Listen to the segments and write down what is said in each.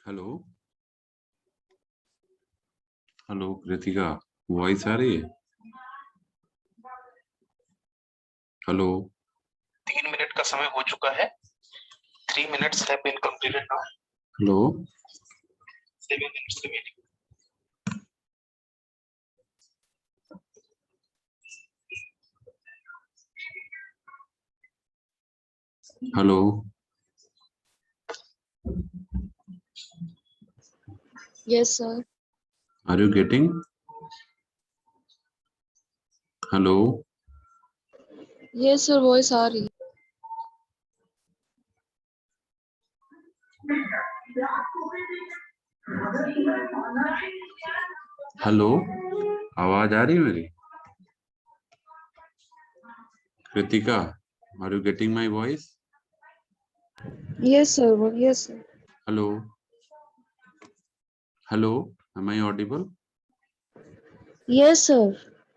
Hello hello Kritika, voice आ रही है? Hello 3 minute का समय हो चुका है। 3 minutes have been completed now. Hello 7 minutes remaining. Hello Yes, sir. Are you getting? Hello Yes, sir. Voice आ रही है। हेलो आवाज आ रही है मेरी? Kritika, are you getting my voice? Yes, sir. Yes, sir. Hello hello, am I audible? Yes, sir.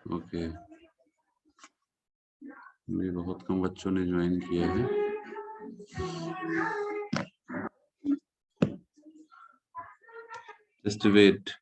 Okay, मेरे बहुत कम बच्चों ने ज्वाइन किया है। Just wait.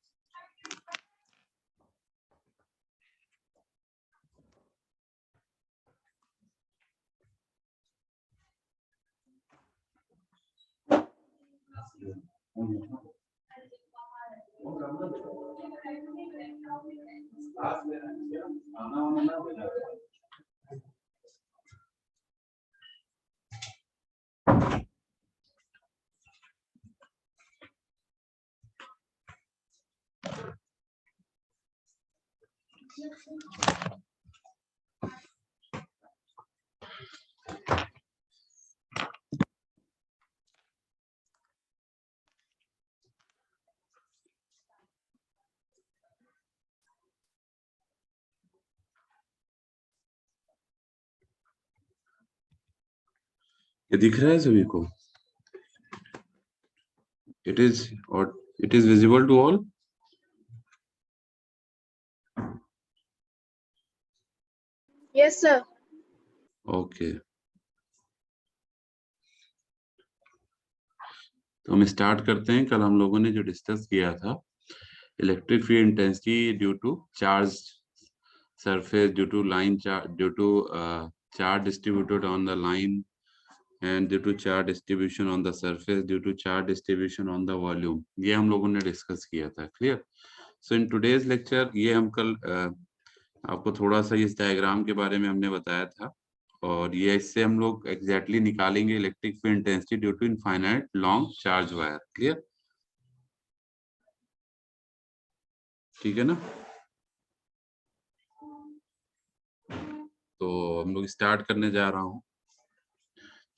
ये दिख रहा है सभी को? It is visible to all? Yes, sir. Okay, तो हम स्टार्ट करते हैं। कल हम लोगों ने जो डिस्कस किया था, electric field intensity due to charge surface, due to line charge, due to charge distributed on the line, and due to charge distribution on the surface, due to charge distribution on the volume, ये हम लोगों ने discuss किया था। Clear? So in today's lecture ये हम कल आपको थोड़ा सा इस डायग्राम के बारे में हमने बताया था, और ये इससे हम लोग एग्जैक्टली निकालेंगे electric field intensity due to infinite long charge wire. Clear? ठीक है ना? तो हम लोग स्टार्ट करने जा रहा हूँ।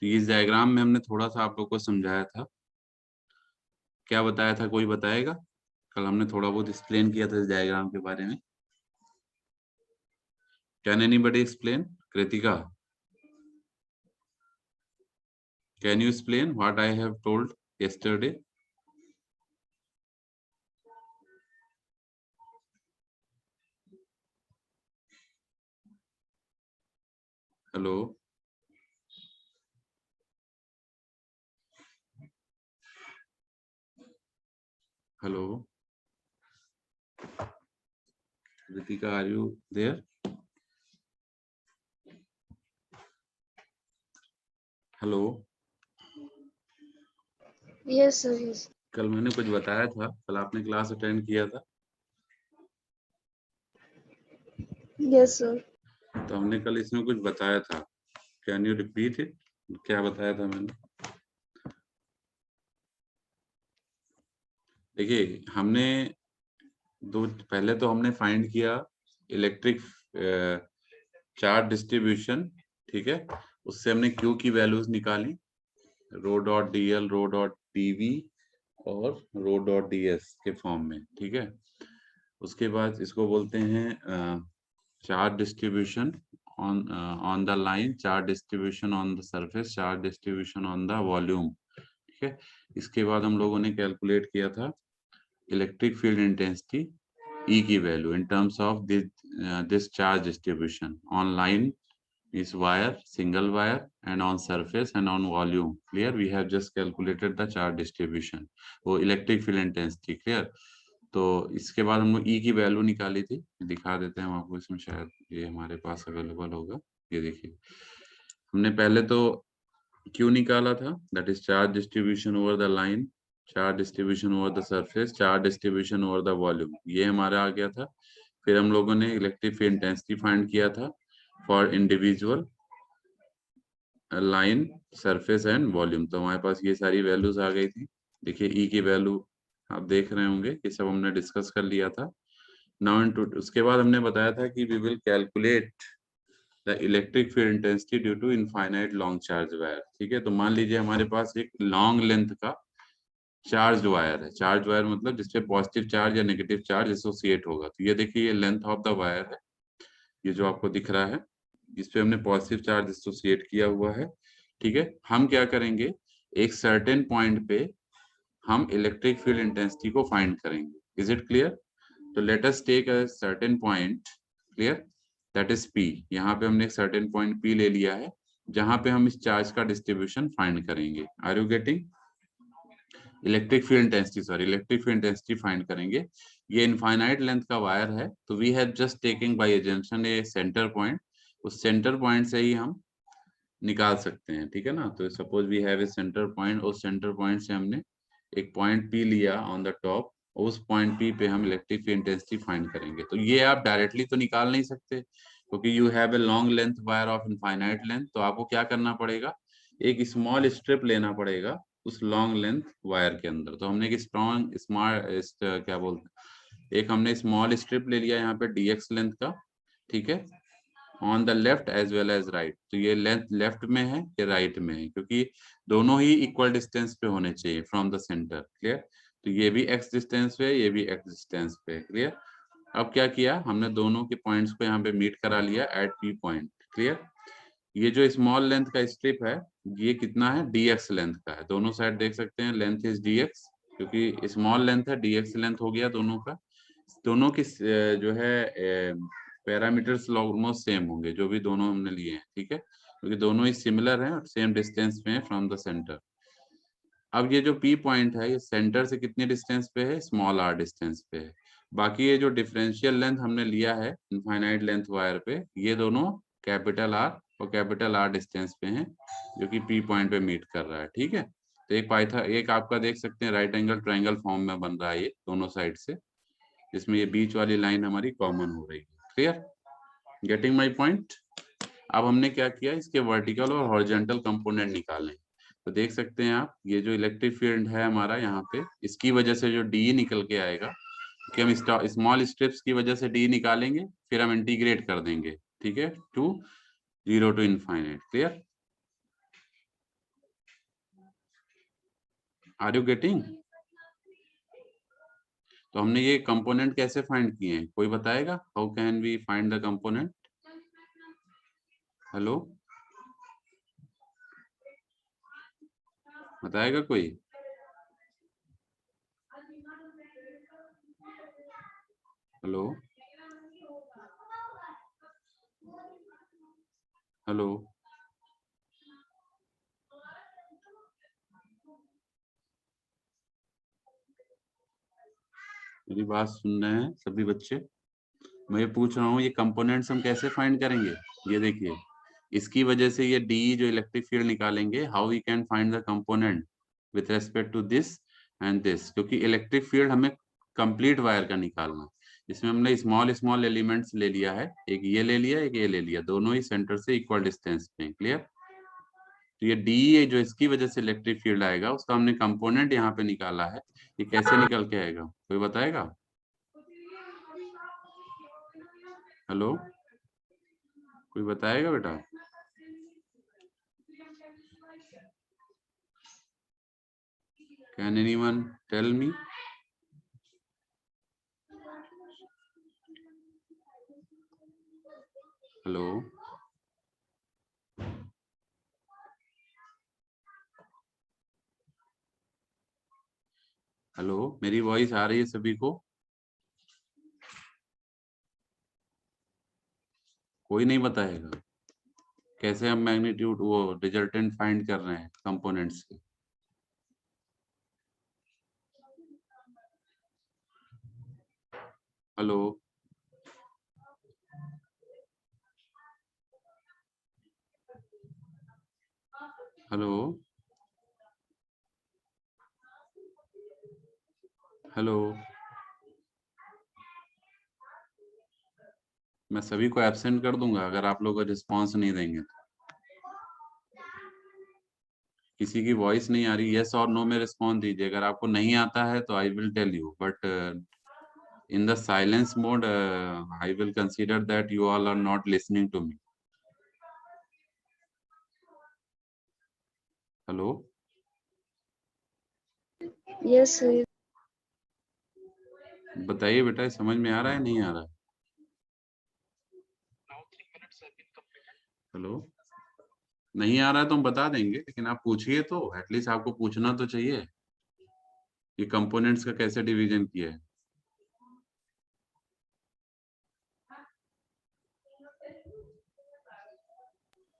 तो इस डायग्राम में हमने थोड़ा सा आप लोग को समझाया था। क्या बताया था, कोई बताएगा? कल हमने थोड़ा बहुत एक्सप्लेन किया था इस डायग्राम के बारे में। Can anybody explain? Kritika, can you explain what I have told yesterday? Hello hello Kritika, are you there? Hello, Yes, sir. Yes. कल मैंने कुछ बताया था, कल आपने क्लास अटेंड किया था, Yes, sir. तो हमने कल इसमें कुछ बताया था। Can you repeat it? क्या बताया था मैंने? देखिए, हमने पहले तो हमने फाइंड किया इलेक्ट्रिक चार्ज डिस्ट्रीब्यूशन, ठीक है? उससे हमने क्यू की वैल्यूज निकाली, रो डॉट डी एल, रो डॉट डीवी और रो डॉट डी एस के फॉर्म में, ठीक है? उसके बाद इसको बोलते हैं charge distribution on the line, charge distribution on the surface, charge distribution on the volume, ठीक है? इसके बाद हम लोगों ने कैलकुलेट किया था इलेक्ट्रिक फील्ड इंटेंसिटी E की value in terms of this charge distribution on line is wire, single wire, and on surface and on volume. Clear? We have just calculated the charge distribution. वो electric field intensity. Clear? तो इसके बाद हम लोग E की value निकाली थी, दिखा देते हैं हम आपको, इसमें शायद ये हमारे पास अवेलेबल होगा। ये देखिए, हमने पहले तो Q निकाला था, that is charge distribution over the line, charge distribution over the surface, charge distribution over the volume, ये हमारा आ गया था। फिर हम लोगों ने इलेक्ट्रिक फील्ड इंटेंसिटी फाइंड किया था for individual line, surface and volume. तो हमारे पास ये सारी वैल्यूज आ गई थी। देखिए ई की वैल्यू आप देख रहे होंगे, ये सब हमने डिस्कस कर लिया था। नाउ इनटू, उसके बाद हमने बताया था कि we will calculate the electric field intensity due to infinite long charge wire. ठीक है, तो मान लीजिए हमारे पास एक लॉन्ग लेंथ का चार्ज वायर है। चार्ज वायर मतलब जिसपे पॉजिटिव चार्ज या नेगेटिव चार्ज एसोसिएट होगा। तो ये देखिए, ये लेंथ ऑफ द वायर है, ये जो आपको दिख रहा है, इस पे हमने पॉजिटिव चार्ज एसोसिएट किया हुआ है। ठीक है, हम क्या करेंगे, एक सर्टेन पॉइंट पे हम इलेक्ट्रिक फील्ड इंटेंसिटी को फाइंड करेंगे। Is it clear? तो let us take a certain point, clear, that is P. यहाँ पे हमने एक सर्टेन पॉइंट पी ले लिया है, जहां पे हम इस चार्ज का डिस्ट्रीब्यूशन फाइंड करेंगे। Are you getting? Electric field intensity, sorry, electric field intensity find करेंगे। ये इनफाइनाइट लेंथ का वायर है, तो we have just taking by assumption a centre point. उस सेंटर पॉइंट से ही हम निकाल सकते हैं। ठीक है ना? तो suppose we have a centre point, उस सेंटर पॉइंट से हमने एक पॉइंट पी लिया ऑन द टॉप, उस पॉइंट पी पे हम इलेक्ट्रिक फील्ड इंटेंसिटी फाइंड करेंगे। तो ये आप डायरेक्टली तो निकाल नहीं सकते, क्योंकि you have a long length wire of infinite length. तो आपको क्या करना पड़ेगा, एक स्मॉल स्ट्रिप लेना पड़ेगा उस लॉन्ग लेंथ वायर के अंदर। तो हमने एक स्ट्रॉन्ग स्मार्ट क्या बोलते हैं, एक हमने स्मॉल स्ट्रिप ले लिया यहाँ पे dx लेंथ का। ठीक है, on the left as well as right. तो ये लेंथ लेफ्ट में है, ये राइट में है, क्योंकि दोनों ही इक्वल डिस्टेंस पे होने चाहिए फ्रॉम द सेंटर। क्लियर? तो ये भी एक्स डिस्टेंस पे, ये भी एक्स डिस्टेंस पे। क्लियर? अब क्या किया हमने, दोनों के पॉइंट्स को यहाँ पे मीट करा लिया एट पी पॉइंट। क्लियर? ये जो स्मॉल लेंथ का स्ट्रिप है, ये कितना है, dx लेंथ का है। दोनों साइड देख सकते हैं, लेंथ इज dx, क्योंकि स्मॉल लेंथ है, dx लेंथ हो गया दोनों का। दोनों की जो है पैरामीटर्स ऑलमोस्ट सेम होंगे, जो भी दोनों हमने लिए हैं। ठीक है, क्योंकि दोनों ही सिमिलर हैं और सेम डिस्टेंस में है फ्रॉम द सेंटर। अब ये जो P पॉइंट है, ये सेंटर से कितने डिस्टेंस पे है, स्मॉल r डिस्टेंस पे है। बाकी ये जो डिफरेंशियल लेंथ हमने लिया है इनफाइनाइट लेंथ वायर पे, ये दोनों कैपिटल R और कैपिटल R डिस्टेंस पे हैं, जो कि P पॉइंट पे मीट कर रहा है। ठीक है, तो एक आपका देख सकते हैं राइट एंगल ट्रायंगल फॉर्म में बन रहा है ये दोनों साइड से, जिसमें ये बीच वाली लाइन हमारी कॉमन हो रही है। क्लियर? Getting my point? अब हमने क्या किया, इसके वर्टिकल और हॉरिजॉन्टल कंपोनेंट निकालने। तो देख सकते हैं आप, ये जो इलेक्ट्रिक फील्ड है हमारा यहाँ पे, इसकी वजह से जो डी निकल के आएगा, कि हम स्मॉल स्ट्रिप्स की वजह से डी निकालेंगे, फिर हम इंटीग्रेट कर देंगे। ठीक है, to 0 to infinite. Clear? Are you getting? तो हमने ये कंपोनेंट कैसे फाइंड किए हैं, कोई बताएगा? How can we find the component? Hello, बताएगा कोई? हेलो, हेलो, मेरी बात सुन रहे हैं सभी बच्चे? मैं ये पूछ रहा हूँ, ये कंपोनेंट्स हम कैसे फाइंड करेंगे? ये देखिए, इसकी वजह से ये डी जो इलेक्ट्रिक फील्ड निकालेंगे, how we can find the component with respect to this and this, क्योंकि इलेक्ट्रिक फील्ड हमें कंप्लीट वायर का निकालना। इसमें हमने स्मॉल स्मॉल एलिमेंट्स ले लिया है, एक ये ले लिया, एक ये ले लिया, दोनों ही सेंटर से इक्वल डिस्टेंस पे। क्लियर? तो ये डी जो इसकी वजह से इलेक्ट्रिक फील्ड आएगा, उसका हमने कंपोनेंट यहाँ पे निकाला है। ये कैसे निकल के आएगा, कोई बताएगा? हेलो, कोई बताएगा बेटा? Can anyone tell me? Hello, hello, मेरी वॉइस आ रही है सभी को? कोई नहीं बताएगा? कैसे हम मैग्नीट्यूड वो रिजल्टेंट फाइंड कर रहे हैं कंपोनेंट्स के। हेलो, हेलो, हेलो, मैं सभी को एब्सेंट कर दूंगा अगर आप लोग रिस्पॉन्स नहीं देंगे तो। किसी की वॉइस नहीं आ रही, यस और नो में रिस्पॉन्स दीजिए। अगर आपको नहीं आता है तो I will tell you, but in the silence mode I will consider that you all are not listening to me. Hello, Yes, sir. बताइए बेटा, समझ में आ रहा है नहीं आ रहा है? Now 3 minutes have been completed. Hello, नहीं आ रहा है तो हम बता देंगे, लेकिन आप पूछिए तो, एटलीस्ट आपको पूछना तो चाहिए कि कंपोनेंट्स का कैसे डिवीजन किया है।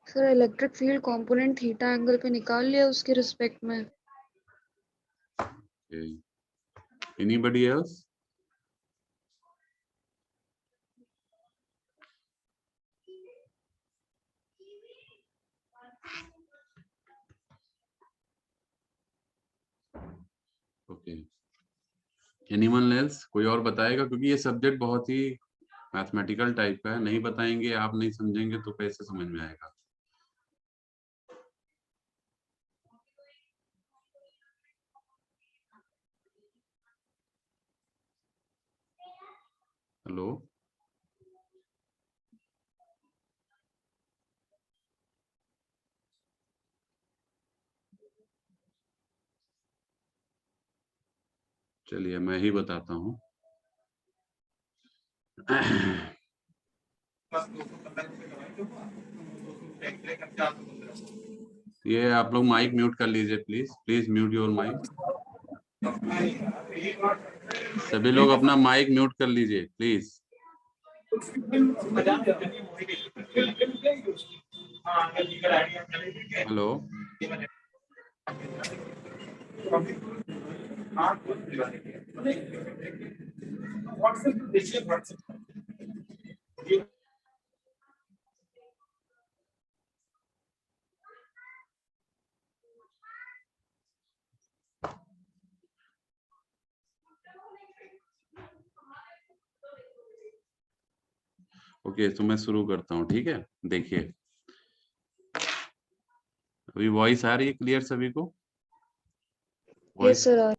Sir electric field component theta angle पे निकाल लिया उसके रिस्पेक्ट में। Anybody else? Okay, anyone else? कोई और बताएगा? क्योंकि ये सब्जेक्ट बहुत ही मैथमेटिकल टाइप का है, नहीं बताएंगे, आप नहीं समझेंगे तो कैसे समझ में आएगा। हेलो, चलिए मैं ही बताता हूँ। ये आप लोग माइक म्यूट कर लीजिए please, please mute your mic. सभी लोग अपना माइक म्यूट कर लीजिए प्लीज। हेलो, ओके तो मैं शुरू करता हूँ, ठीक है। देखिए अभी वॉइस आ रही है क्लियर सभी को? Yes voice sir.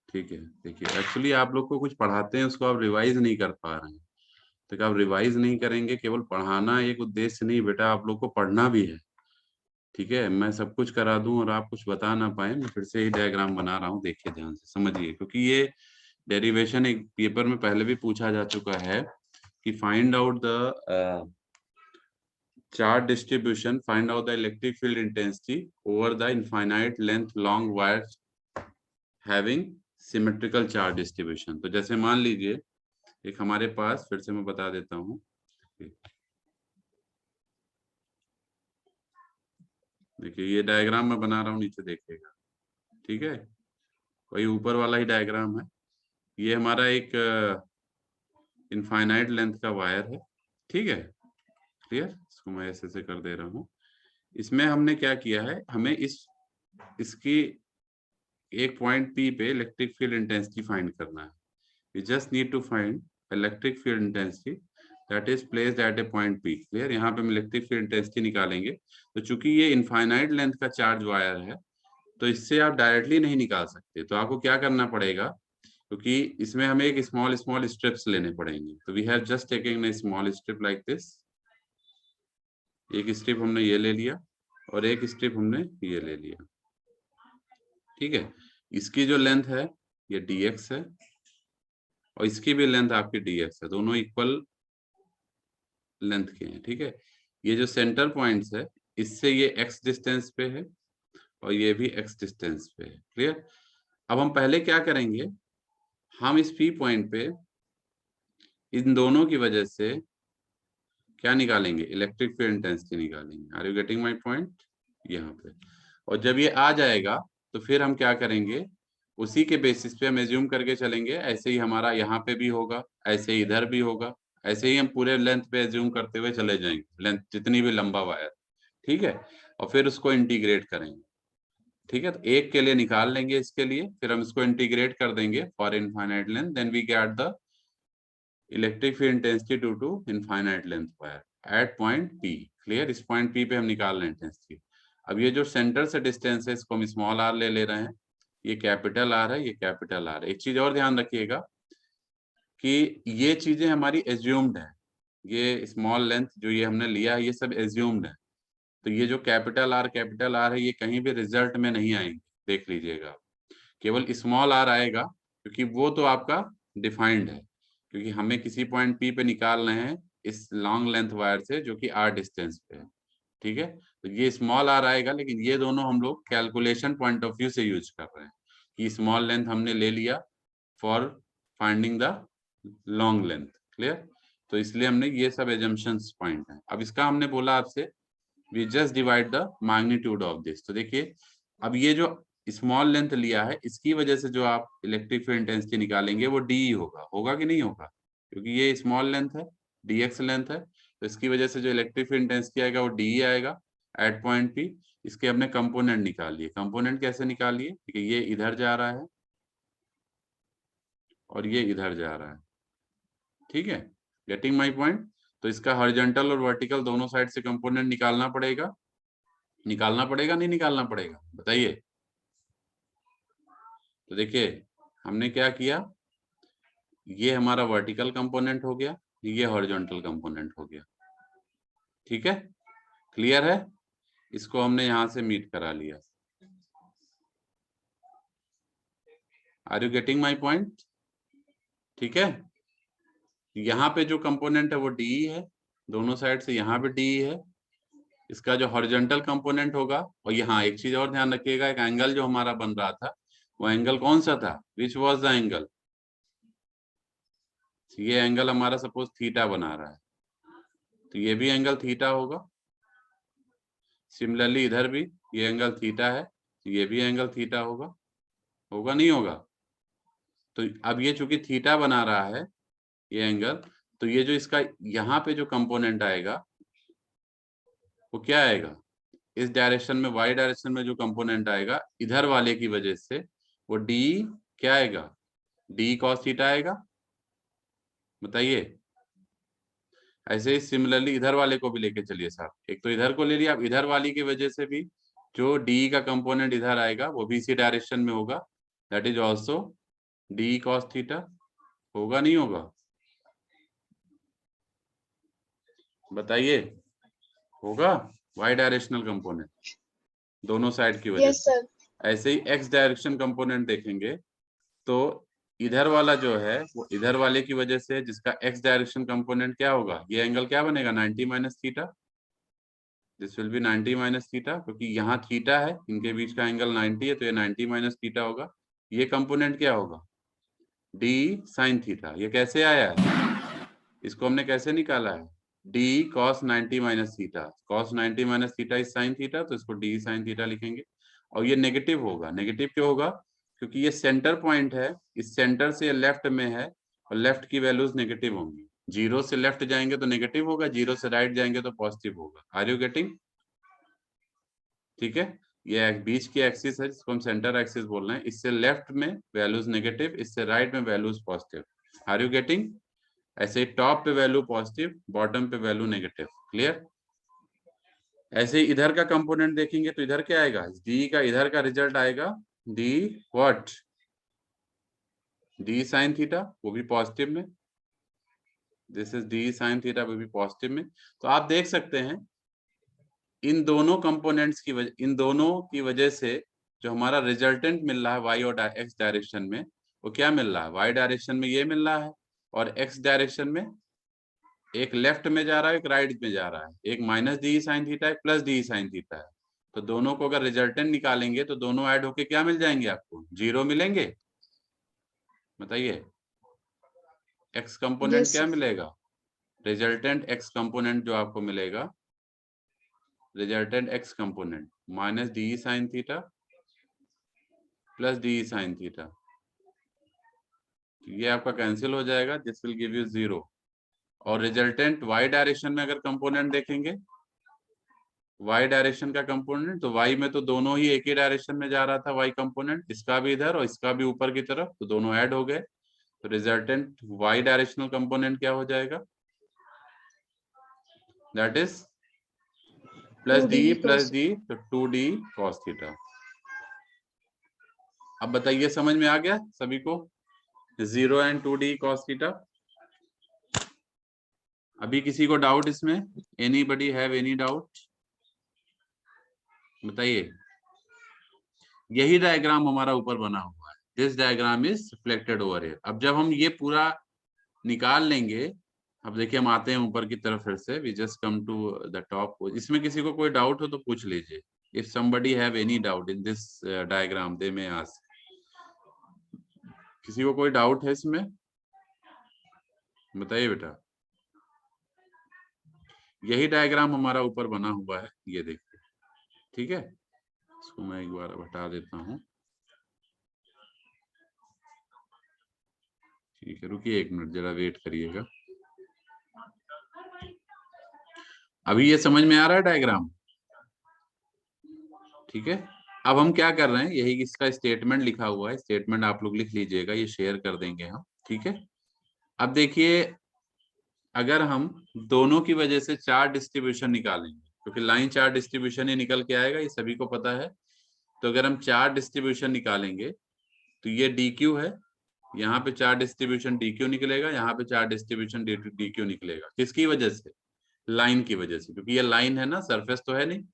ठीक है। देखिए एक्चुअली आप लोग को कुछ पढ़ाते हैं उसको आप रिवाइज नहीं कर पा रहे हैं, तो आप रिवाइज नहीं करेंगे, केवल पढ़ाना एक उद्देश्य नहीं बेटा, आप लोग को पढ़ना भी है, ठीक है। मैं सब कुछ करा दूं और आप कुछ बता ना पाए, मैं फिर से ही डायग्राम बना रहा हूँ, देखिए ध्यान से समझिए, क्योंकि ये डेरिवेशन एक पेपर में पहले भी पूछा जा चुका है कि find out the charge distribution, find out the electric field intensity over the infinite length long wires having symmetrical charge distribution। तो जैसे मान लीजिए एक हमारे पास, फिर से मैं बता देता हूँ, देखिए ये डायग्राम मैं बना रहा हूँ, नीचे देखिएगा, ठीक है। वही ऊपर वाला ही डायग्राम है। ये हमारा एक इनफाइनाइट लेंथ का वायर है, ठीक है, क्लियर। इसको मैं ऐसे कर दे रहा हूँ। इसमें हमने क्या किया है, हमें इसकी एक पॉइंट P पे इलेक्ट्रिक फील्ड इंटेंसिटी फाइंड करना है। We just need to find electric field intensity that is placed at a point P। Clear, यहाँ पे हम इलेक्ट्रिक फील्ड इंटेंसिटी निकालेंगे। तो चूंकि ये इनफाइनाइट लेंथ का चार्ज वायर है, तो इससे आप डायरेक्टली नहीं निकाल सकते, तो आपको क्या करना पड़ेगा, क्योंकि इसमें हमें एक स्मॉल स्मॉल स्ट्रिप्स लेने पड़ेंगे। तो we have just taking a small strip like this. एक स्ट्रिप हमने ये ले लिया और एक स्ट्रिप हमने ये ले लिया, ठीक है। इसकी जो लेंथ है ये dx है और इसकी भी लेंथ आपकी dx है, दोनों इक्वल लेंथ के हैं, ठीक है। ये जो सेंटर पॉइंट्स है, इससे ये x डिस्टेंस पे है और ये भी x डिस्टेंस पे है, क्लियर। अब हम पहले क्या करेंगे, हम इस P पॉइंट पे इन दोनों की वजह से क्या निकालेंगे, इलेक्ट्रिक फील्ड इंटेंसिटी निकालेंगे। Are you getting my point? यहाँ पे, और जब ये आ जाएगा तो फिर हम क्या करेंगे, उसी के बेसिस पे हम एज्यूम करके चलेंगे, ऐसे ही हमारा यहाँ पे भी होगा, ऐसे ही इधर भी होगा, ऐसे ही हम पूरे लेंथ पे एज्यूम करते हुए चले जाएंगे, लेंथ जितनी भी लंबा वायर, ठीक है, और फिर उसको इंटीग्रेट करेंगे। ठीक है, तो एक के लिए निकाल लेंगे, इसके लिए फिर हम इसको इंटीग्रेट कर देंगे for infinite length, then we get the electric field intensity due to infinite length wire at point P. Clear? इस पॉइंट पी पे हम निकाल रहे हैं इंटेंसिटी। अब ये जो सेंटर से डिस्टेंस है इसको हम स्मॉल आर ले रहे हैं, ये कैपिटल आर है, ये कैपिटल आर है। एक चीज और ध्यान रखिएगा कि ये चीजें हमारी एज्यूम्ड है, ये स्मॉल लेंथ जो ये हमने लिया है ये सब एज्यूम्ड है, तो ये जो कैपिटल आर है ये कहीं भी रिजल्ट में नहीं आएंगे, देख लीजिएगा, केवल स्मॉल आर आएगा, क्योंकि वो तो आपका डिफाइंड है, क्योंकि हमें किसी पॉइंट पी पे निकाल रहे हैं इस लॉन्ग लेंथ वायर से जो कि आर डिस्टेंस पे है। ठीक है, तो ये स्मॉल आर आएगा, लेकिन ये दोनों हम लोग कैलकुलेशन पॉइंट ऑफ व्यू से यूज कर रहे हैं कि स्मॉल लेंथ हमने ले लिया for finding the long length. Clear? तो इसलिए हमने ये सब एजम्पशंस पॉइंट है। अब इसका हमने बोला आपसे we just divide the magnitude of this। तो देखिए, अब ये जो स्मॉल लेंथ लिया है इसकी वजह से जो आप इलेक्ट्रिक फील्ड इंटेंसिटी निकालेंगे वो डी होगा, होगा कि नहीं होगा, क्योंकि ये स्मॉल लेंथ है, dx लेंथ है, तो इसकी वजह से जो इलेक्ट्रिक फील्ड इंटेंसिटी आएगा वो डी आएगा एट पॉइंट पी। इसके हमने कंपोनेंट निकाल लिए। कंपोनेंट कैसे निकालिए, क्योंकि ये इधर जा रहा है और ये इधर जा रहा है। ठीक है, गेटिंग माई पॉइंट? तो इसका हॉरिजॉन्टल और वर्टिकल दोनों साइड से कंपोनेंट निकालना पड़ेगा, निकालना पड़ेगा नहीं निकालना पड़ेगा, बताइए। तो देखिए हमने क्या किया, ये हमारा वर्टिकल कंपोनेंट हो गया, ये हॉरिजॉन्टल कंपोनेंट हो गया। ठीक है, क्लियर है? इसको हमने यहां से मीट करा लिया। Are you getting my point? ठीक है, यहाँ पे जो कंपोनेंट है वो डी है, दोनों साइड से यहाँ पे डी है। इसका जो हॉरिजॉन्टल कंपोनेंट होगा, और यहाँ एक चीज और ध्यान रखिएगा, एक एंगल जो हमारा बन रहा था वो एंगल कौन सा था, विच वॉज द एंगल, ये एंगल हमारा सपोज थीटा बना रहा है, तो ये भी एंगल थीटा होगा। सिमिलरली इधर भी ये एंगल थीटा है, तो ये भी एंगल थीटा होगा, होगा नहीं होगा? तो अब ये चूंकि थीटा बना रहा है ये एंगल, तो ये जो इसका यहाँ पे जो कंपोनेंट आएगा वो क्या आएगा, इस डायरेक्शन में, वाई डायरेक्शन में जो कंपोनेंट आएगा इधर वाले की वजह से वो डी क्या आएगा, डी कॉस थीटा आएगा। बताइए। ऐसे ही सिमिलरली इधर वाले को भी लेके चलिए साहब, एक तो इधर को ले लिया, अब इधर वाली की वजह से भी जो डी का कंपोनेंट इधर आएगा वो भी इसी डायरेक्शन में होगा, that is also D cos theta. होगा नहीं होगा, बताइए। होगा, वाई डायरेक्शनल कंपोनेंट दोनों साइड की वजह से। ऐसे ही एक्स डायरेक्शन कंपोनेंट देखेंगे तो इधर वाला जो है वो इधर वाले की वजह से, जिसका एक्स डायरेक्शन कंपोनेंट क्या होगा, ये एंगल क्या बनेगा, 90 minus theta. This will be 90 minus theta, क्योंकि यहाँ थीटा है, इनके बीच का एंगल 90 है, तो ये 90 माइनस थीटा होगा। ये कंपोनेंट क्या होगा, डी साइन थीटा। ये कैसे आया है, इसको हमने कैसे निकाला है, D cos 90 minus theta. Cos 90 minus theta is sine theta, तो इसको डी साइन थीटा लिखेंगे। और ये नेगेटिव होगा, नेगेटिव क्यों होगा, क्योंकि ये सेंटर पॉइंट है, इस सेंटर से लेफ्ट में है, और लेफ्ट की वैल्यूज नेगेटिव होंगी। जीरो से लेफ्ट जाएंगे तो नेगेटिव होगा, जीरो से राइट जाएंगे तो पॉजिटिव होगा। Are you getting? ठीक है, ये बीच की एक्सिस है जिसको हम सेंटर एक्सिस बोल रहे हैं, इससे लेफ्ट में वैल्यूज नेगेटिव, इससे राइट में values positive. Are you getting? ऐसे टॉप पे वैल्यू पॉजिटिव, बॉटम पे वैल्यू नेगेटिव। क्लियर? ऐसे ही इधर का कंपोनेंट देखेंगे तो इधर क्या आएगा, डी का इधर का रिजल्ट आएगा D what, D sine theta, वो भी पॉजिटिव में। This is D sine theta, वो भी पॉजिटिव में। तो आप देख सकते हैं इन दोनों कंपोनेंट्स की वजह, इन दोनों की वजह से जो हमारा रिजल्टेंट मिल रहा है वाई और एक्स डायरेक्शन में, वो क्या मिल रहा है, वाई डायरेक्शन में ये मिल रहा है, और एक्स डायरेक्शन में एक लेफ्ट में जा रहा है, एक राइट में जा रहा है, एक माइनस डी साइन थीटा है, प्लस डी साइन थीटा है। तो दोनों को अगर रिजल्टेंट निकालेंगे तो दोनों ऐड होके क्या मिल जाएंगे आपको, जीरो मिलेंगे। बताइए, एक्स कंपोनेंट क्या मिलेगा, रिजल्टेंट एक्स कंपोनेंट जो आपको मिलेगा, resultant x component minus D sine theta plus D sine theta, ये आपका कैंसिल हो जाएगा, दिस विल गिव यू 0। और रिजल्टेंट वाई डायरेक्शन में अगर कंपोनेंट देखेंगे, वाई डायरेक्शन का कंपोनेंट, तो वाई में तो दोनों ही एक ही डायरेक्शन में जा रहा था वाई कंपोनेंट, इसका भी इधर और इसका भी ऊपर की तरफ, तो दोनों ऐड हो गए, तो रिजल्टेंट वाई डायरेक्शनल कंपोनेंट क्या हो जाएगा, दैट इज प्लस डी तो 2d cos थीटा। अब बताइए समझ में आ गया सभी को, 0 एंड 2d cos थीटा। अभी किसी को डाउट इसमें, एनीबडी हैव एनी डाउट, बताइए। यही डायग्राम हमारा ऊपर बना हुआ है, this diagram is reflected over here. अब जब हम ये पूरा निकाल लेंगे, अब देखिए हम आते हैं ऊपर की तरफ फिर से, we just come to the top. इसमें किसी को कोई डाउट हो तो पूछ लीजिए, if somebody have any doubt in this diagram they may ask. किसी को कोई डाउट है इसमें, बताइए बेटा। यही डायग्राम हमारा ऊपर बना हुआ है, ये देखिए, ठीक है। इसको मैं एक बार हटा देता हूँ, ठीक है, रुकिए 1 मिनट, जरा वेट करिएगा। अभी ये समझ में आ रहा है डायग्राम, ठीक है। अब हम क्या कर रहे हैं, यही इसका स्टेटमेंट लिखा हुआ है, स्टेटमेंट आप लोग लिख लीजिएगा, ये शेयर कर देंगे हम, ठीक है। अब देखिए, अगर हम दोनों की वजह से चार्ज डिस्ट्रीब्यूशन निकालेंगे, क्योंकि लाइन चार्ज डिस्ट्रीब्यूशन ही निकल के आएगा, ये सभी को पता है। तो अगर हम चार्ज डिस्ट्रीब्यूशन निकालेंगे, तो ये dq है, यहाँ पे चार्ज डिस्ट्रीब्यूशन dq निकलेगा, यहाँ पे चार्ज डिस्ट्रीब्यूशन dq निकलेगा। किसकी वजह से, लाइन की वजह से, क्योंकि ये लाइन है ना, सरफेस तो है नहीं।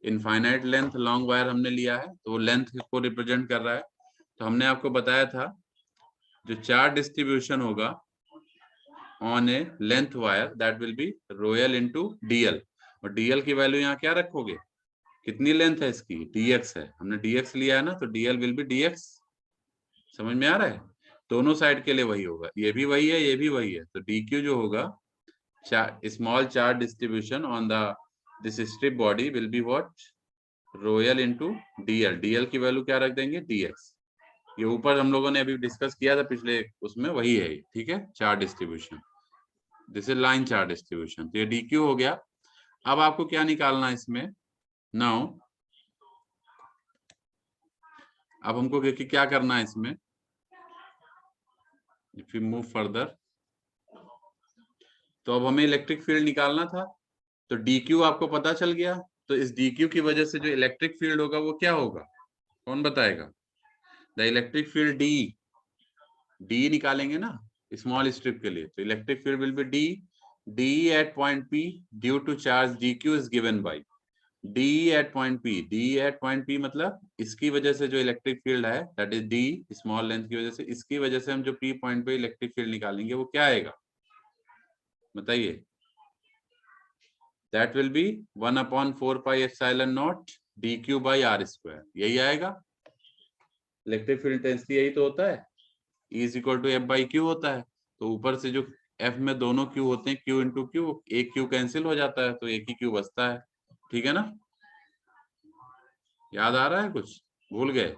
इनफाइनाइट लेंथ लॉन्ग वायर हमने लिया है, तो वो लेंथ को रिप्रेजेंट कर रहा है। तो हमने आपको बताया था, जो चार्ज डिस्ट्रीब्यूशन होगा on A length wire, that will B royal into dl। और dl की वैल्यू यहाँ क्या रखोगे, कितनी लेंथ है इसकी, dx है, हमने dx लिया है ना, तो dl विल बी dx। समझ में आ रहा है, दोनों साइड के लिए वही होगा, ये भी वही है, ये भी वही है। तो dq जो होगा, small charge distribution on the this strip body will be what, royal into dl। dl की वैल्यू क्या रख देंगे, dx। ये ऊपर हम लोगों ने अभी डिस्कस किया था पिछले उसमें, वही है, ठीक है, charge distribution, this is line charge distribution. तो ये dq हो गया। अब आपको क्या निकालना है इसमें, नाउ अब हमको क्या करना है इसमें, इफ यू मूव फर्दर, तो अब हमें इलेक्ट्रिक फील्ड निकालना था। तो dq आपको पता चल गया, तो इस dq की वजह से जो इलेक्ट्रिक फील्ड होगा वो क्या होगा, कौन बताएगा। द इलेक्ट्रिक फील्ड d निकालेंगे ना स्मॉल स्ट्रिप के लिए, तो electric field will be d at point p due to charge dq is given by d at point p। d at point p मतलब इसकी वजह से जो इलेक्ट्रिक फील्ड है, that is d small length की वजह से, इसकी वजह से हम जो p पॉइंट पे इलेक्ट्रिक फील्ड निकालेंगे वो क्या आएगा, बताइए। That will be 1/4 pi epsilon naught dq by r², यही आएगा। इलेक्ट्रिक फील्ड इंटेंसिटी यही तो होता है, E is equal to F/Q होता है। तो ऊपर से जो F में दोनों Q होते हैं, Q इंटू Q, एक Q कैंसिल हो जाता है, तो एक ही Q बचता है, ठीक है ना। याद आ रहा है, कुछ भूल गए।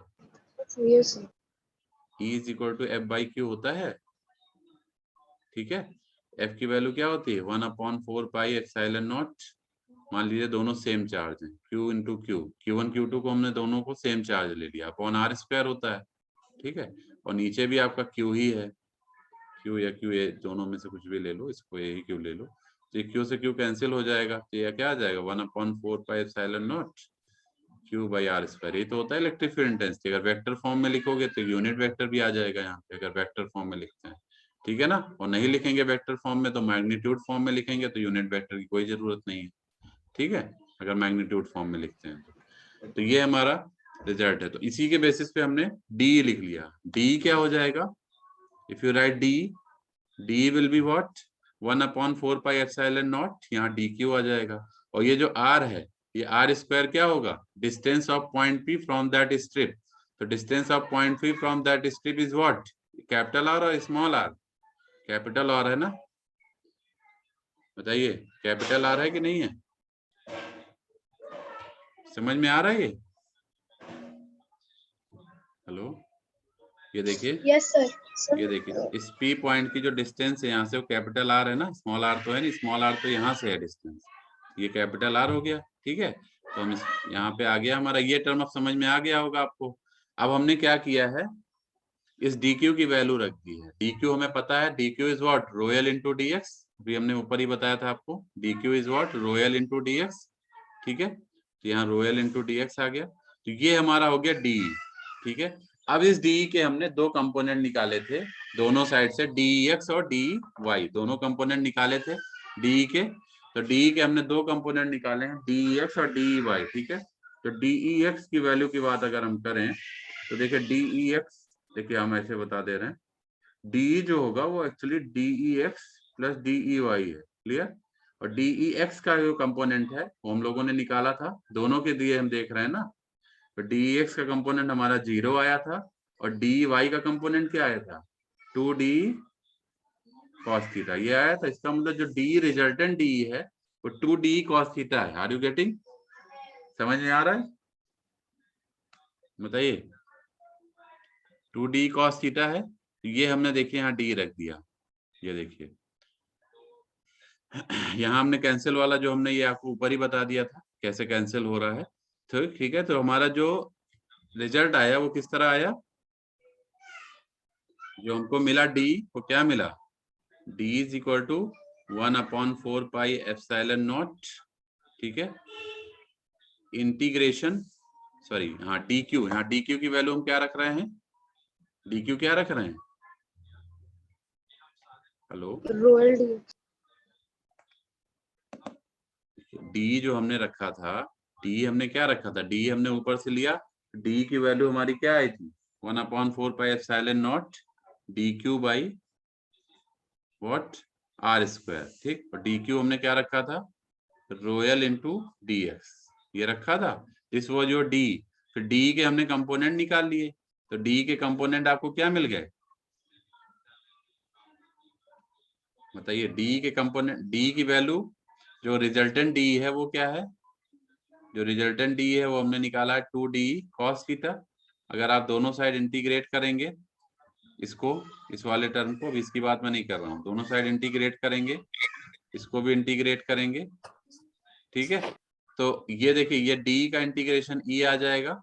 yes sir। E is equal to F/Q होता है, ठीक है। F की वैल्यू क्या होती है, 1/4 पाई एप्सिलॉन नॉट। मान लीजिए दोनों सेम चार्ज हैं, Q into Q, Q1 Q2 को हमने दोनों को सेम चार्ज ले लिया, अपॉन r² होता है, ठीक है। और नीचे भी आपका Q ही है, Q या Q, ये दोनों में से कुछ भी ले लो, इसको यही Q ले लो, तो Q से Q कैंसिल हो जाएगा, तो ये क्या आ जाएगा, 1/4 pi epsilon not Q by r²। ये तो होता है इलेक्ट्रिक फील्ड इंटेंसिटी। अगर वेक्टर फॉर्म में लिखोगे तो यूनिट वेक्टर भी आ जाएगा यहाँ पे, अगर वेक्टर फॉर्म में लिखते हैं, ठीक है ना। और नहीं लिखेंगे वेक्टर फॉर्म में, तो मैग्नीट्यूड फॉर्म में लिखेंगे, तो यूनिट वेक्टर की कोई जरूरत नहीं है, ठीक है, अगर मैग्नीट्यूड फॉर्म में लिखते हैं तो ये हमारा रिजल्ट है। तो इसी के बेसिस पे हमने D लिख लिया। D क्या हो जाएगा, if you right D will be what, 1/4 pi epsilon not, यहाँ dq आ जाएगा। और ये जो r है, ये r² क्या होगा, distance of point P from that strip. तो distance of point P from that strip is what, capital R और स्मॉल r, कैपिटल R है ना, बताइए कैपिटल आ रहा है कि नहीं है? समझ में आ रहा है ये? हेलो, ये देखिए। Yes sir. ये देखिए इस पी पॉइंट की जो डिस्टेंस है यहाँ से वो कैपिटल आर है ना, स्मॉल आर तो है नहीं, स्मॉल आर तो यहाँ से है डिस्टेंस, ये कैपिटल आर हो गया। ठीक है, तो हम यहाँ पे आ गया हमारा ये टर्म, अब समझ में आ गया होगा आपको। अब हमने क्या किया है, इस डी क्यू की वैल्यू रख दी है। डी क्यू हमें पता है, D Q is what, royal into D x, अभी हमने ऊपर ही बताया था आपको, D Q is what, royal into D x. ठीक है, तो यहाँ रोयल इंटू डी एक्स आ गया, तो ये हमारा हो गया डी। ठीक है, अब इस डी के हमने दो कंपोनेंट निकाले थे दोनों साइड से, डी एक्स और डी वाई, दोनों कंपोनेंट निकाले थे डी के। तो डी के हमने दो कंपोनेंट निकाले हैं, डी एक्स और डी वाई। ठीक है, तो डी एक्स की वैल्यू की बात अगर हम करें तो देखिए डी एक्स, देखिए हम ऐसे बता दे रहे हैं, डी जो होगा वो actually D X plus D Y है, क्लियर। और डी एक्स का जो कंपोनेंट है वो हम लोगों ने निकाला था, दोनों के दिए हम देख रहे हैं ना, तो डी एक्स का कंपोनेंट हमारा 0 आया था और डी वाई का कंपोनेंट क्या आया था, 2d cos थीटा, ये आया था। इसका मतलब जो डी रिजल्टेंट डी है वो 2d cos थीटा है। Are you getting? समझ में आ रहा है? बताइए, 2d cos थीटा है, ये हमने देखिए यहाँ डी रख दिया, ये देखिए यहाँ हमने कैंसिल वाला जो हमने ये आपको ऊपर ही बता दिया था कैसे कैंसिल हो रहा है। तो ठीक है, तो हमारा जो रिजल्ट आया वो किस तरह आया, जो हमको मिला डी, वो क्या मिला, D is equal to 1/4 pi epsilon naught. ठीक है, इंटीग्रेशन, सॉरी हाँ डी क्यू, यहाँ डी क्यू की वैल्यू हम क्या रख रहे हैं, डी क्यू क्या रख रहे हैं, हेलो, रोयल डी। डी जो हमने रखा था, डी हमने क्या रखा था, डी हमने ऊपर से लिया, डी की वैल्यू हमारी क्या आई थी, 1/4 pi epsilon naught D Q by what, R square. ठीक, और डी क्यू हमने क्या रखा था, रोयल इंटू डी एक्स, ये रखा था, दिस वॉज योर डी। फिर डी के हमने कंपोनेंट निकाल लिए, तो डी के कंपोनेंट आपको क्या मिल गए, बताइए, डी के कंपोनेंट, डी की वैल्यू जो रिजल्टेंट डी है वो क्या है, जो रिजल्टेंट डी है वो हमने निकाला है 2d cos थीटा। अगर आप दोनों साइड इंटीग्रेट करेंगे इसको, इस वाले टर्म को, अभी इसकी बात मैं नहीं कर रहा हूँ, दोनों साइड इंटीग्रेट करेंगे, इसको भी इंटीग्रेट करेंगे। ठीक है, तो ये देखिए ये d का इंटीग्रेशन e आ जाएगा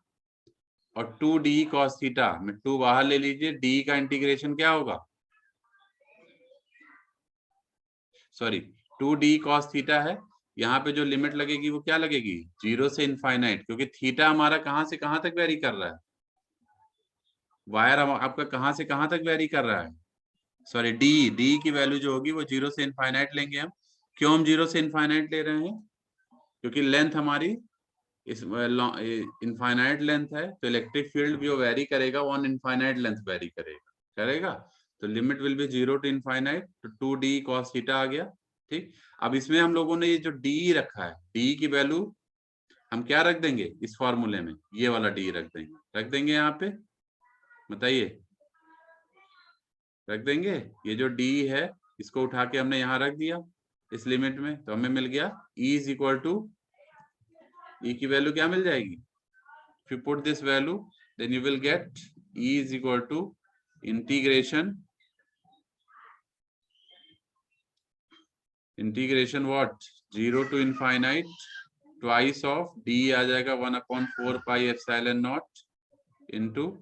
और 2d cos थीटा में 2 बाहर ले लीजिए, d का इंटीग्रेशन क्या होगा, सॉरी 2d cos थीटा है, यहाँ पे जो लिमिट लगेगी वो क्या लगेगी, 0 से इनफाइनाइट, क्योंकि थीटा हमारा कहाँ से कहाँ तक वेरी कर रहा है, वायर आपका कहाँ से कहाँ तक वेरी कर रहा है, सॉरी डी की वैल्यू जो होगी वो 0 से इनफाइनाइट लेंगे हम। क्यों हम 0 से इनफाइनाइट ले रहे हैं, क्योंकि लेंथ हमारी इस इनफाइनाइट लेंथ है, तो इलेक्ट्रिक फील्ड भी वो वेरी करेगा, वन इनफाइनाइट लेंथ वेरी करेगा, तो limit will be 0 to infinite, तो 2d cos थीटा आ गया। ठीक, अब इसमें हम लोगों ने ये जो d रखा है, d की वैल्यू हम क्या रख देंगे इस फॉर्मूले में, ये वाला d रख देंगे यहाँ पे, बताइए, रख देंगे, ये जो d है इसको उठा के हमने यहाँ रख दिया इस लिमिट में, तो हमें मिल गया e is equal to, e की वैल्यू क्या मिल जाएगी, if you put this value then you will get e is equal to integration what, 0 to infinite twice of d आ जाएगा 1/4 pi epsilon naught into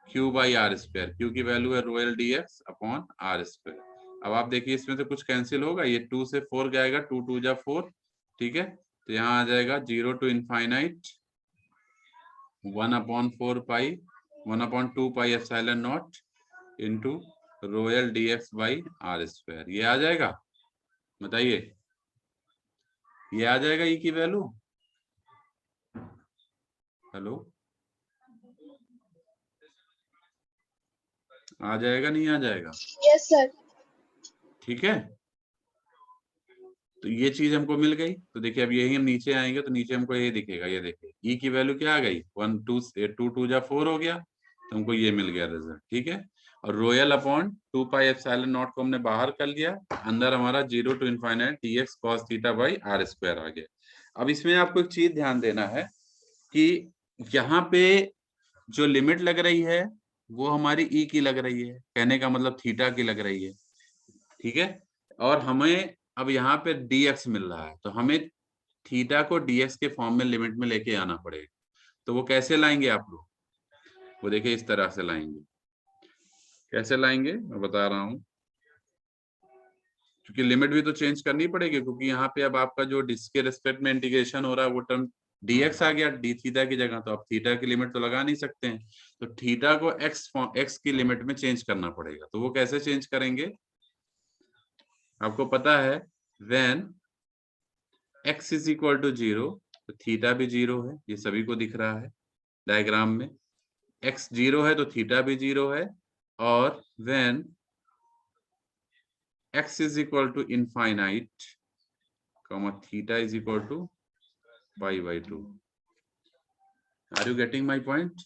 q by r square, q की value है royal dx upon r square। अब आप देखिए इसमें से कुछ cancel होगा, ये 2 से 4 जाएगा, 2 2 जा 4, ठीक है, तो यहाँ आ जाएगा 0 to infinite 1/4 pi 1/2 pi epsilon naught into रोयल dx बाई आर स्क्वायर, ये आ जाएगा, बताइए, ये आ जाएगा ई की वैल्यू, हेलो, आ जाएगा नहीं आ जाएगा, यस सर। ठीक है, तो ये चीज हमको मिल गई। तो देखिए अब यही हम नीचे आएंगे तो नीचे हमको ये दिखेगा, ये देखिए ई की वैल्यू क्या आ गई, 1 2 2 2 जा 4 हो गया, तो हमको ये मिल गया रिजल्ट। ठीक है, और रोयल अपॉन 2 पाई एप्सिलॉन नॉट को हमने बाहर कर लिया, अंदर हमारा 0 to infinite dx cos theta by r square आ गया। अब इसमें आपको एक चीज ध्यान देना है कि यहाँ पे जो लिमिट लग रही है वो हमारी e की लग रही है, कहने का मतलब थीटा की लग रही है, ठीक है। और हमें अब यहाँ पे dx मिल रहा है, तो हमें थीटा को dx के फॉर्म में लिमिट में लेके आना पड़ेगा। तो वो कैसे लाएंगे आप लोग, वो देखिए इस तरह से लाएंगे। कैसे लाएंगे मैं बता रहा हूं, क्योंकि लिमिट भी तो चेंज करनी पड़ेगी, क्योंकि यहाँ पे अब आपका जो डिस्क के रेस्पेक्ट में इंटीग्रेशन हो रहा है वो टर्म dx आ गया d थीटा की जगह, तो आप थीटा की लिमिट तो लगा नहीं सकते हैं, तो थीटा को x की लिमिट में चेंज करना पड़ेगा। तो वो कैसे चेंज करेंगे, आपको पता है when x is equal to 0, तो थीटा भी 0 है, ये सभी को दिख रहा है डायग्राम में। x 0 है तो थीटा भी 0 है, और when x is equal to infinite, comma theta is equal to pi by 2. Are you getting my point?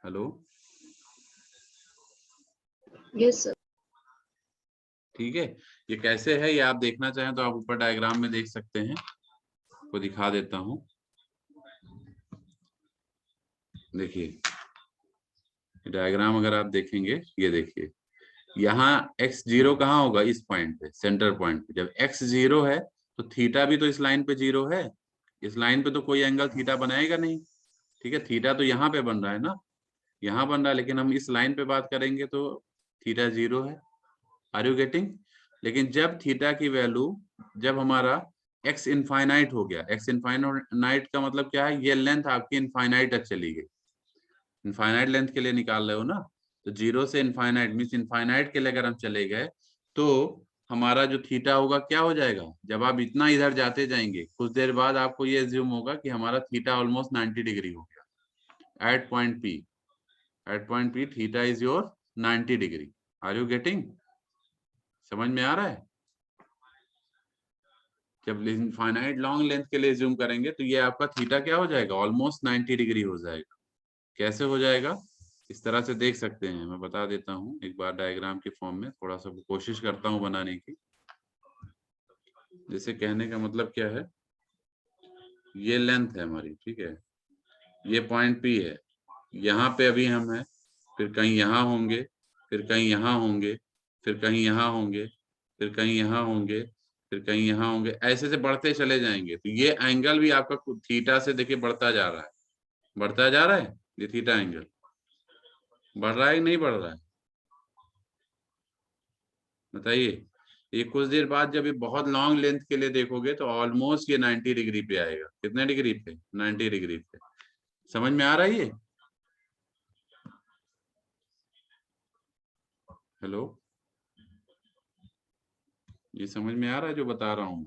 Hello? Yes sir. ठीक है, ये कैसे है ये आप देखना चाहें तो आप ऊपर डायग्राम में देख सकते हैं, को दिखा देता हूं। देखिए डायग्राम अगर आप देखेंगे, ये देखिए यहाँ x 0 कहाँ होगा, इस पॉइंट पे, सेंटर पॉइंट पे। जब x 0 है तो थीटा भी तो इस लाइन पे 0 है, इस लाइन पे तो कोई एंगल थीटा बनाएगा नहीं, ठीक है। थीटा तो यहाँ पे बन रहा है ना, यहाँ बन रहा है, लेकिन हम इस लाइन पे बात करेंगे तो थीटा 0 है। Are you getting? लेकिन जब थीटा की वैल्यू, जब हमारा x इनफाइनाइट हो गया, x इनफाइनाइट का मतलब क्या है, ये लेंथ आपकी इनफाइनाइट तक चली गई, इनफाइनाइट लेंथ के लिए निकाल रहे हो ना, तो 0 से इनफाइनाइट मींस इनफाइनाइट के लिए अगर हम चले गए तो हमारा जो थीटा होगा क्या हो जाएगा, जब आप इतना इधर जाते जाएंगे कुछ देर बाद आपको ये एज्यूम होगा कि हमारा थीटा ऑलमोस्ट 90 डिग्री हो गया at point P, at point P theta is your 90 degree. Are you getting? समझ में आ रहा है? जब इनफाइनाइट लॉन्ग लेंथ के लिए एज्यूम करेंगे तो ये आपका थीटा क्या हो जाएगा, ऑलमोस्ट 90 डिग्री हो जाएगा। कैसे हो जाएगा, इस तरह से देख सकते हैं, मैं बता देता हूं एक बार डायग्राम के फॉर्म में, थोड़ा सा कोशिश करता हूं बनाने की। जैसे कहने का मतलब क्या है, ये लेंथ है हमारी, ठीक है, ये पॉइंट P है, यहाँ पे अभी हम हैं, फिर कहीं यहाँ होंगे, फिर कहीं यहाँ होंगे, फिर कहीं यहाँ होंगे, फिर कहीं यहाँ होंगे, फिर कहीं यहाँ होंगे, ऐसे से बढ़ते चले जाएंगे। तो ये एंगल भी आपका थीटा से देखिए बढ़ता जा रहा है, बढ़ता जा रहा है, ये थीटा एंगल बढ़ रहा है कि नहीं बढ़ रहा है, बताइए। ये कुछ देर बाद जब ये बहुत लॉन्ग लेंथ के लिए देखोगे तो ऑलमोस्ट ये 90 डिग्री पे आएगा। कितने डिग्री पे? 90 डिग्री पे। समझ में आ रहा है ये? हेलो, ये समझ में आ रहा है जो बता रहा हूं?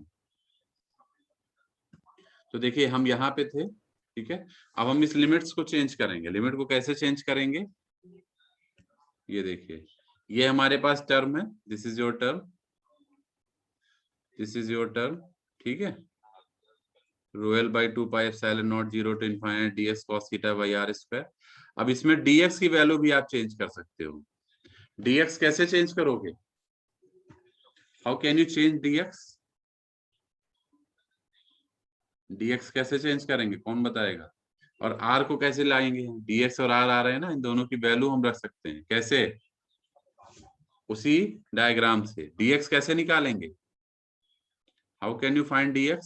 तो देखिए हम यहाँ पे थे, ठीक है। अब हम इस लिमिट्स को चेंज करेंगे। लिमिट को कैसे चेंज करेंगे, ये देखिए, ये हमारे पास टर्म है, this is your term, this is your term, ठीक है। Royal by 2 pi epsilon not 0 to infinite dx cos theta by r square. अब इसमें dx की वैल्यू भी आप चेंज कर सकते हो। dx कैसे चेंज करोगे, how can you change dx? dx कैसे चेंज करेंगे, कौन बताएगा? और r को कैसे लाएंगे, dx और r आ रहे हैं ना, इन दोनों की वैल्यू हम रख सकते हैं। कैसे? उसी डायग्राम से dx कैसे निकालेंगे, how can you find dx?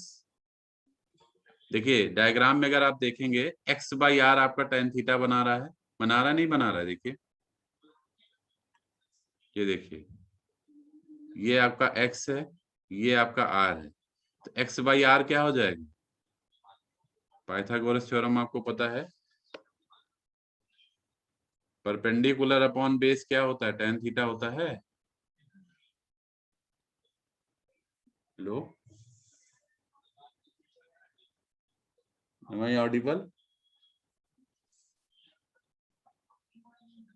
देखिए डायग्राम में अगर आप देखेंगे x बाई आर आपका tan थीटा बना रहा है, बना रहा नहीं बना रहा है, देखिए ये देखिए, ये आपका x है, ये आपका r है, तो x बाई आर क्या हो जाएगा, पाइथागोरस थ्योरम आपको पता है, परपेंडिकुलर अपॉन बेस क्या होता है, tan थीटा होता है। Hello, am I audible?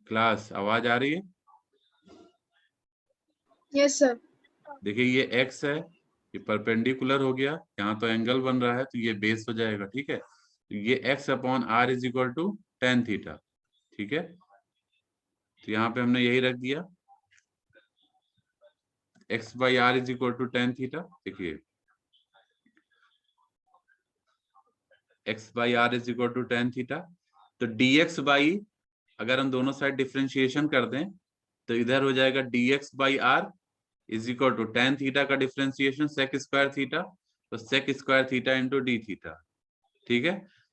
Class आवाज आ रही है? Yes sir. देखिए ये x है, ये परपेंडिकुलर हो गया, यहाँ तो एंगल बन रहा है तो ये बेस हो जाएगा, ठीक है। तो ये x upon r is equal to tan theta, ठीक है। तो यहाँ पे हमने यही रख दिया, x by R is equal to tan theta. देखिए x by R is equal to tan theta, तो dx बाई, अगर हम दोनों साइड डिफरेंशिएशन कर दें तो इधर हो जाएगा dx by R is equal to tan theta का डिफरेंशिएशन सेक स्क्वायर थीटा, तो sec square theta into D theta. ठीक है,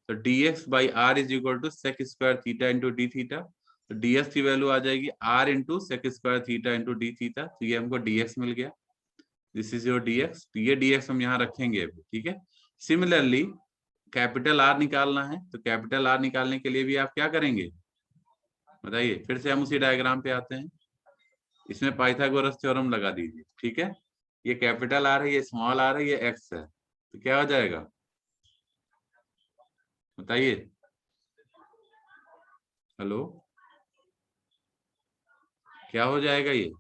तो dx by R is equal to sec square theta into D theta, तो dx की value आ जाएगी r into sec square theta into D theta. तो ये हमको dx मिल गया, दिस इज योर dx। तो ये dx हम यहाँ रखेंगे अभी। ठीक है, सिमिलरली कैपिटल R निकालना है, तो कैपिटल R निकालने के लिए भी आप क्या करेंगे बताइए। फिर से हम उसी डायग्राम पे आते हैं, इसमें पाइथागोरस थ्योरम लगा दीजिए। ठीक है, ये कैपिटल R है, ये स्मॉल r है, ये x है, तो क्या हो जाएगा बताइए। हेलो, क्या हो जाएगा ये,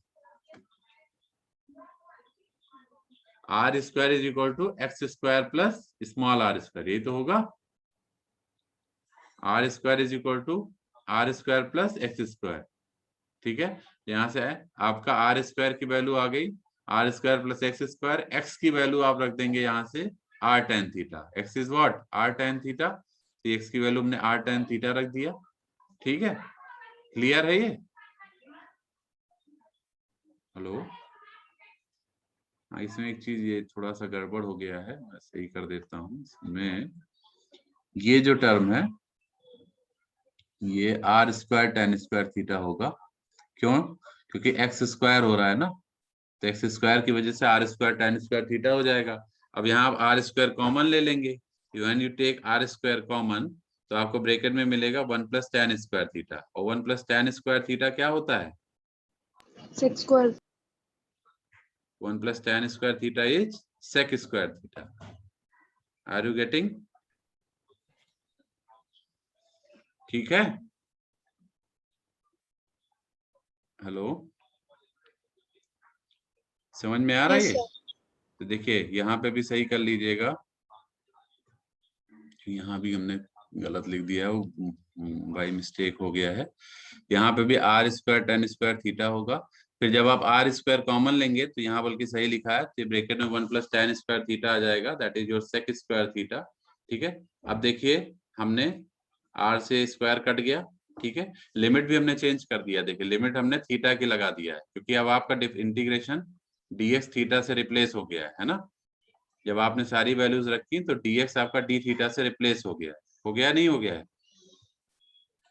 R square is equal to X square plus small R square, यही तो होगा। R square is equal to R square plus X square. ठीक है, यहां से आपका आर स्क्वायर की वैल्यू आ गई R square plus X square, X की वैल्यू आप रख देंगे यहाँ से R tan theta, X is what R tan theta, तो एक्स की वैल्यू हमने आर टेन थीटा रख दिया। ठीक है, क्लियर है ये। हेलो, हाँ, इसमें एक चीज ये थोड़ा सा गड़बड़ हो गया है, मैं सही कर देता हूँ। इसमें ये जो टर्म है ये R square tan square theta होगा, क्यों, क्योंकि एक्स स्क्वायर हो रहा है ना, तो एक्स स्क्वायर की वजह से R square tan square theta हो जाएगा। अब यहाँ आप आर स्क्वायर कॉमन ले लेंगे, when you take r square common तो आपको ब्रैकेट में मिलेगा one plus tan square theta, और one plus tan square theta क्या होता है, sec square. One plus tan square theta is sec square theta. Are you getting, ठीक है। हेलो, समझ में आ रहा है यस ये। सर। तो देखिए यहाँ पे भी सही कर लीजिएगा, यहाँ भी हमने गलत लिख दिया है, वो बाई मिस्टेक हो गया है। यहाँ पे भी R square tan square theta होगा, फिर जब आप आर स्क्वायर कॉमन लेंगे तो यहाँ बल्कि सही लिखा है, तो ब्रैकेट में one plus tan square theta आ जाएगा, that is your sec square theta. ठीक है, अब देखिए हमने आर से स्क्वायर कट गया। ठीक है, लिमिट भी हमने चेंज कर दिया, देखिए लिमिट हमने थीटा की लगा दिया है, क्योंकि अब आपका इंटीग्रेशन dx थीटा से रिप्लेस हो गया है ना। जब आपने सारी वैल्यूज रखी तो dx आपका d थीटा से रिप्लेस हो गया नहीं हो गया है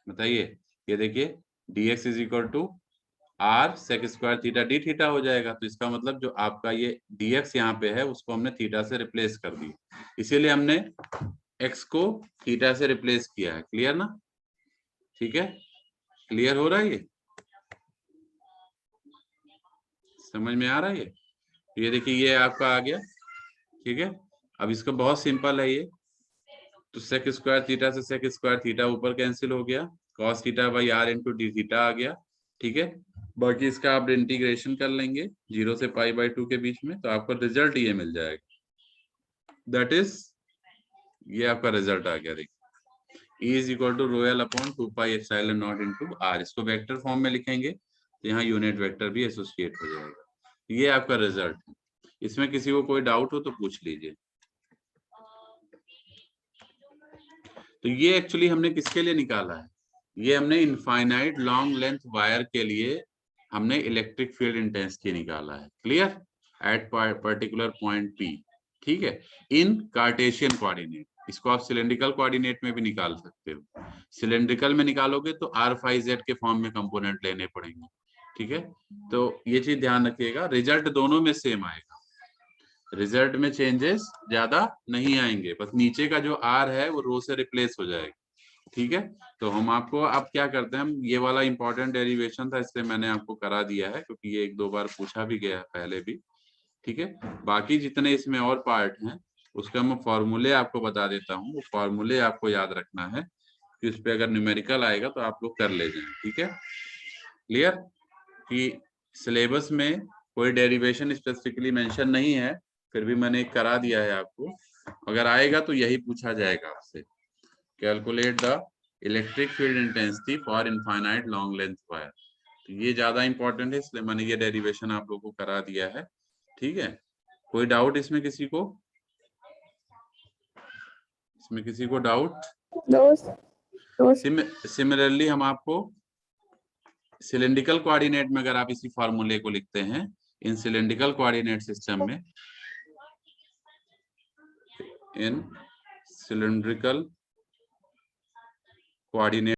बताइए। ये देखिए dx is equal to R sec square theta D theta हो जाएगा, तो इसका मतलब जो आपका ये dx यहाँ पे है उसको हमने थीटा से रिप्लेस कर दिया, इसीलिए हमने x को थीटा से रिप्लेस किया है। क्लियर ना, ठीक है, क्लियर हो रहा है ये, समझ में आ रहा है ये देखिए ये आपका आ गया। ठीक है, अब इसका बहुत सिंपल है ये, तो सेक स्क्वायर थीटा से सेक स्क्वायर थीटा ऊपर कैंसिल हो गया, cos theta by r into D theta आ गया। ठीक है, बाकी इसका आप इंटीग्रेशन कर लेंगे 0 से पाई बाई 2 के बीच में, तो आपको रिजल्ट ये मिल जाएगा, दैट इज ये आपका रिजल्ट आ गया। देखिए E is equal to rho L upon 2 pi epsilon naught into R, इसको वेक्टर फॉर्म में लिखेंगे तो यहाँ यूनिट वेक्टर भी एसोसिएट हो जाएगा। ये आपका रिजल्ट है, इसमें किसी को कोई डाउट हो तो पूछ लीजिए। तो ये एक्चुअली हमने किसके लिए निकाला है, ये हमने इनफाइनाइट लॉन्ग लेंथ वायर के लिए हमने इलेक्ट्रिक फील्ड इंटेंसिटी निकाला है। Clear, at particular point P। ठीक है, इन कार्टेशियन कोऑर्डिनेट, इसको आप सिलेंड्रिकल कोऑर्डिनेट में भी निकाल सकते हो, सिलेंड्रिकल में निकालोगे तो r5z के फॉर्म में कंपोनेंट लेने पड़ेंगे। ठीक है, तो ये चीज ध्यान रखिएगा, रिजल्ट दोनों में सेम आएगा, रिजल्ट में चेंजेस ज्यादा नहीं आएंगे, बस नीचे का जो r है वो रो से रिप्लेस हो जाएगा। ठीक है, तो हम आपको अब क्या करते हैं, हम ये वाला इंपॉर्टेंट डेरिवेशन था इसलिए मैंने आपको करा दिया है, क्योंकि ये 1-2 बार पूछा भी गया है पहले भी। ठीक है, बाकी जितने इसमें और पार्ट हैं उसका मैं फॉर्मूले आपको बता देता हूँ, वो फॉर्मूले आपको याद रखना है कि उस पर अगर न्यूमेरिकल आएगा तो आप लोग कर ले जाएं। ठीक है, क्लियर, कि सिलेबस में कोई डेरिवेशन स्पेसिफिकली मेंशन नहीं है, फिर भी मैंने करा दिया है आपको, अगर आएगा तो यही पूछा जाएगा आपसे, calculate the electric field intensity for infinite long length wire. तो ये ज्यादा इंपॉर्टेंट है, इसलिए मैंने ये डेरिवेशन आप लोगों को करा दिया है। ठीक है, कोई डाउट इसमें किसी को? इसमें किसी को डाउट? सिमिलरली हम आपको सिलेंड्रिकल कोऑर्डिनेट में अगर आप इसी फार्मूले को लिखते हैं, इन सिलेंड्रिकल कोऑर्डिनेट सिस्टम में, इन सिलेंड्रिकल कोऑर्डिनेट